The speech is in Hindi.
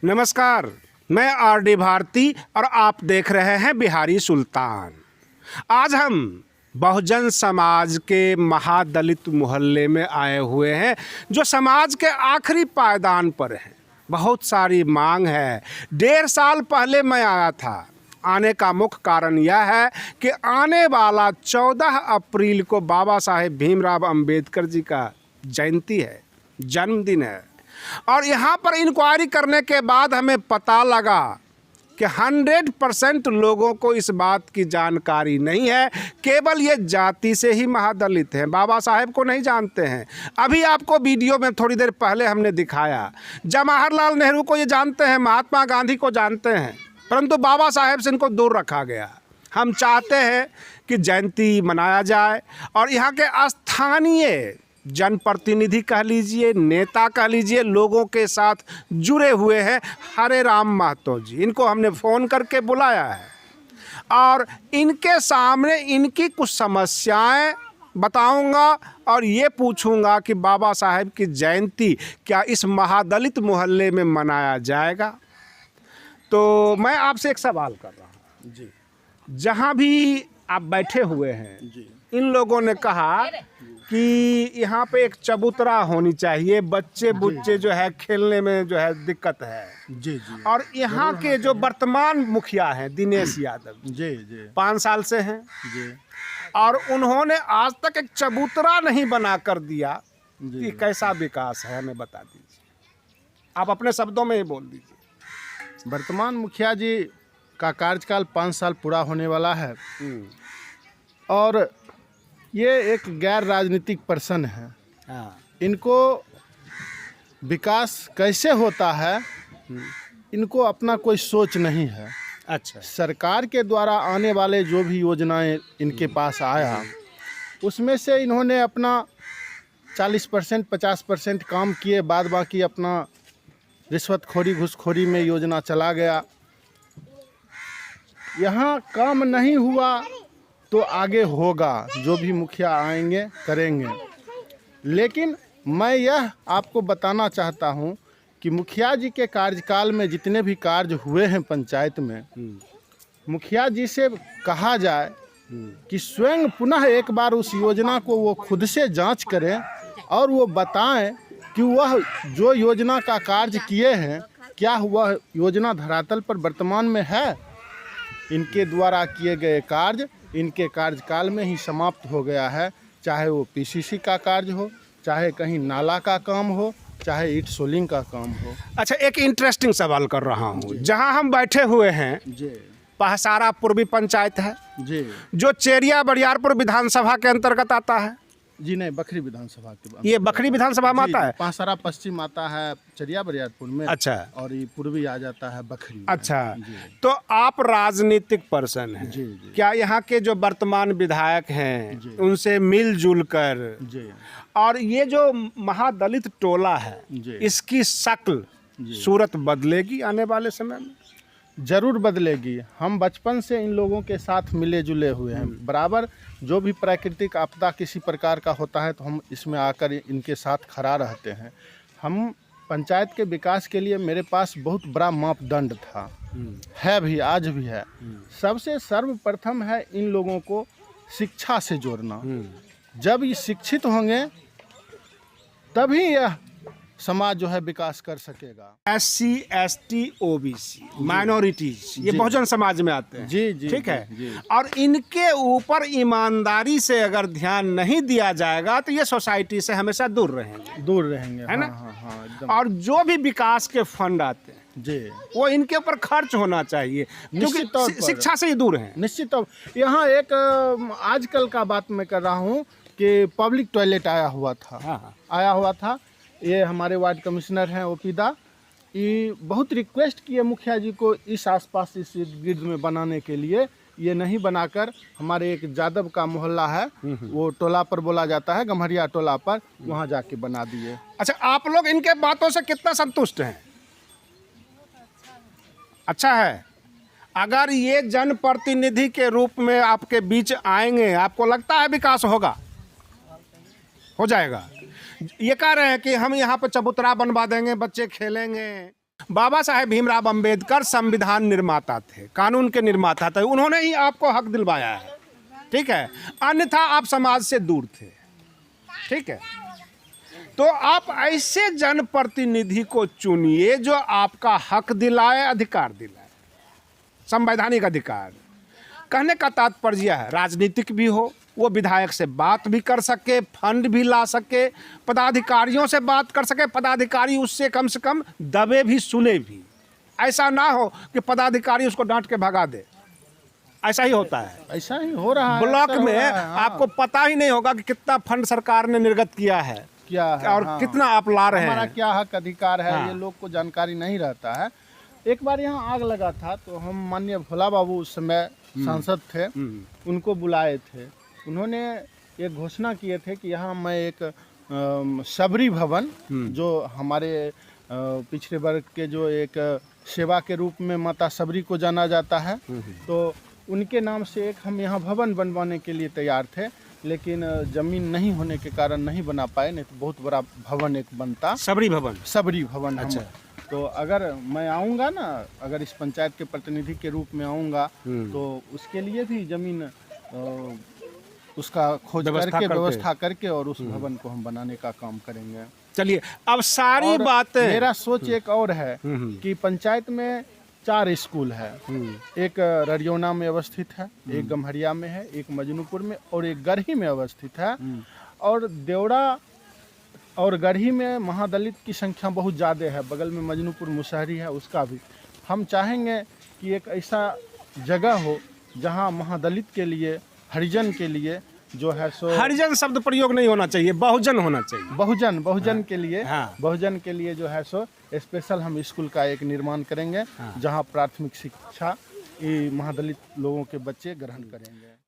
नमस्कार, मैं आर.डी. भारती और आप देख रहे हैं बिहारी सुल्तान। आज हम बहुजन समाज के महादलित मोहल्ले में आए हुए हैं जो समाज के आखिरी पायदान पर है। बहुत सारी मांग है। 1.5 साल पहले मैं आया था। आने का मुख्य कारण यह है कि आने वाला 14 अप्रैल को बाबा साहेब भीमराव अंबेडकर जी का जयंती है, जन्मदिन है। और यहाँ पर इंक्वायरी करने के बाद हमें पता लगा कि 100% लोगों को इस बात की जानकारी नहीं है। केवल ये जाति से ही महादलित हैं, बाबा साहेब को नहीं जानते हैं। अभी आपको वीडियो में थोड़ी देर पहले हमने दिखाया, जवाहरलाल नेहरू को ये जानते हैं, महात्मा गांधी को जानते हैं, परंतु बाबा साहेब से इनको दूर रखा गया। हम चाहते हैं कि जयंती मनाया जाए और यहाँ के स्थानीय जनप्रतिनिधि कह लीजिए, नेता कह लीजिए, लोगों के साथ जुड़े हुए हैं हरे राम महतो जी। इनको हमने फ़ोन करके बुलाया है और इनके सामने इनकी कुछ समस्याएं बताऊंगा और ये पूछूंगा कि बाबा साहेब की जयंती क्या इस महादलित मोहल्ले में मनाया जाएगा। तो मैं आपसे एक सवाल कर रहा हूँ जी, जहाँ भी आप बैठे हुए हैं जी, इन लोगों ने कहा कि यहाँ पे एक चबूतरा होनी चाहिए, बच्चे बुच्चे जो है खेलने में जो है दिक्कत है जी जी। और यहाँ के जो वर्तमान मुखिया हैं दिनेश यादव जी जी 5 साल से हैं जी और उन्होंने आज तक एक चबूतरा नहीं बना कर दिया। जी। कि कैसा विकास है हमें बता दीजिए, आप अपने शब्दों में ही बोल दीजिए। वर्तमान मुखिया जी का कार्यकाल 5 साल पूरा होने वाला है और ये एक गैर राजनीतिक पर्सन है। हाँ। इनको विकास कैसे होता है, इनको अपना कोई सोच नहीं है। अच्छा। सरकार के द्वारा आने वाले जो भी योजनाएं इनके पास आया, उसमें से इन्होंने अपना 40% 50% काम किए, बाद बाकी अपना रिश्वतखोरी घूसखोरी में योजना चला गया। यहाँ काम नहीं हुआ तो आगे होगा, जो भी मुखिया आएंगे करेंगे। लेकिन मैं यह आपको बताना चाहता हूँ कि मुखिया जी के कार्यकाल में जितने भी कार्य हुए हैं पंचायत में, मुखिया जी से कहा जाए कि स्वयं पुनः एक बार उस योजना को वो खुद से जांच करें और वो बताएं कि वह जो योजना का कार्य किए हैं, क्या वह योजना धरातल पर वर्तमान में है। इनके द्वारा किए गए कार्य इनके कार्यकाल में ही समाप्त हो गया है, चाहे वो पीसीसी का कार्य हो, चाहे कहीं नाला का काम हो, चाहे ईट सोलिंग का काम हो। अच्छा, एक इंटरेस्टिंग सवाल कर रहा हूँ। जहाँ हम बैठे हुए हैं जी, पहसारा पूर्वी पंचायत है जी जो चेरिया बरियारपुर विधानसभा के अंतर्गत आता है। जी। नहीं, बखरी विधानसभा के ये बखरी विधानसभा में आता है। पहसारा पश्चिम आता है चरिया बरियारपुर में। अच्छा। और ये पूर्वी आ जाता है बखरी में। अच्छा जी। तो आप राजनीतिक पर्सन हैं जी जी क्या यहाँ के जो वर्तमान विधायक हैं जी। उनसे मिलजुल कर, जी और ये जो महादलित टोला है जी। इसकी शक्ल सूरत बदलेगी आने वाले समय में? जरूर बदलेगी। हम बचपन से इन लोगों के साथ मिले जुले हुए हैं। बराबर जो भी प्राकृतिक आपदा किसी प्रकार का होता है तो हम इसमें आकर इनके साथ खड़ा रहते हैं। हम पंचायत के विकास के लिए मेरे पास बहुत बड़ा मापदंड था, है भी, आज भी है। सबसे सर्वप्रथम है इन लोगों को शिक्षा से जोड़ना। जब ये शिक्षित होंगे तभी यह समाज जो है विकास कर सकेगा। SC ST OBC माइनॉरिटीज ये बहुजन समाज में आते हैं। जी जी। ठीक है जी। और इनके ऊपर ईमानदारी से अगर ध्यान नहीं दिया जाएगा तो ये सोसाइटी से हमेशा दूर रहेंगे, है ना? हाँ, हाँ, एकदम। और जो भी विकास के फंड आते हैं जी, वो इनके ऊपर खर्च होना चाहिए, क्योंकि निश्चित तौर पर। शिक्षा से ही दूर हैं। निश्चित तौर। यहाँ एक आजकल का बात मैं कर रहा हूँ कि पब्लिक टॉयलेट आया हुआ था। ये हमारे वार्ड कमिश्नर हैं ओपीदा, ये बहुत रिक्वेस्ट किए मुखिया जी को इस आसपास इस गिर्द में बनाने के लिए, ये नहीं बनाकर हमारे एक जादव का मोहल्ला है, वो टोला पर बोला जाता है, गम्हरिया टोला पर, वहाँ जाके बना दिए। अच्छा, आप लोग इनके बातों से कितना संतुष्ट हैं? अच्छा है। अगर ये जनप्रतिनिधि के रूप में आपके बीच आएंगे, आपको लगता है विकास होगा? हो जाएगा? ये कह रहे हैं कि हम यहाँ पर चबूतरा बनवा देंगे, बच्चे खेलेंगे। बाबा साहेब भीमराव अंबेडकर संविधान निर्माता थे, कानून के निर्माता थे, उन्होंने ही आपको हक दिलवाया है, ठीक है। अन्यथा आप समाज से दूर थे, ठीक है। तो आप ऐसे जनप्रतिनिधि को चुनिए जो आपका हक दिलाए, अधिकार दिलाए, संवैधानिक अधिकार। कहने का तात्पर्य है राजनीतिक भी हो, वो विधायक से बात भी कर सके, फंड भी ला सके, पदाधिकारियों से बात कर सके, पदाधिकारी उससे कम से कम दबे भी सुने भी। ऐसा ना हो कि पदाधिकारी उसको डांट के भगा दे, ऐसा ही होता है। ऐसा ही हो रहा है ब्लॉक ऐसा हो में रहा है, हाँ। आपको पता ही नहीं होगा कि कितना फंड सरकार ने निर्गत किया है, क्या है और हाँ। कितना आप ला रहे हमारा हैं। क्या हक अधिकार है, हाँ। ये लोग को जानकारी नहीं रहता है। एक बार यहाँ आग लगा था तो हम माननीय भोला बाबू उस समय सांसद थे, उनको बुलाए थे। उन्होंने एक घोषणा किए थे कि यहाँ मैं एक सबरी भवन, जो हमारे पिछड़े वर्ग के जो एक सेवा के रूप में माता सबरी को जाना जाता है, तो उनके नाम से एक हम यहाँ भवन बनवाने के लिए तैयार थे, लेकिन जमीन नहीं होने के कारण नहीं बना पाए, नहीं तो बहुत बड़ा भवन एक बनता, सबरी भवन। सबरी भवन। अच्छा। तो अगर मैं आऊँगा ना, अगर इस पंचायत के प्रतिनिधि के रूप में आऊँगा तो उसके लिए भी जमीन उसका खोज करके व्यवस्था करके और उस भवन को हम बनाने का काम करेंगे। चलिए, अब सारी और बातें मेरा सोच एक और है कि पंचायत में 4 स्कूल है। एक ररियोना में अवस्थित है, एक गम्हरिया में है, एक मजनूपुर में और एक गरही में अवस्थित है। और देवड़ा और गरही में महादलित की संख्या बहुत ज़्यादा है, बगल में मजनूपुर मुसहरी है, उसका भी हम चाहेंगे कि एक ऐसा जगह हो जहां महादलित के लिए, हरिजन के लिए जो है सो, हरिजन शब्द प्रयोग नहीं होना चाहिए, बहुजन होना चाहिए। बहुजन के लिए, हाँ। बहुजन के लिए जो है सो स्पेशल हम स्कूल का एक निर्माण करेंगे, जहां प्राथमिक शिक्षा ये महादलित लोगों के बच्चे ग्रहण करेंगे।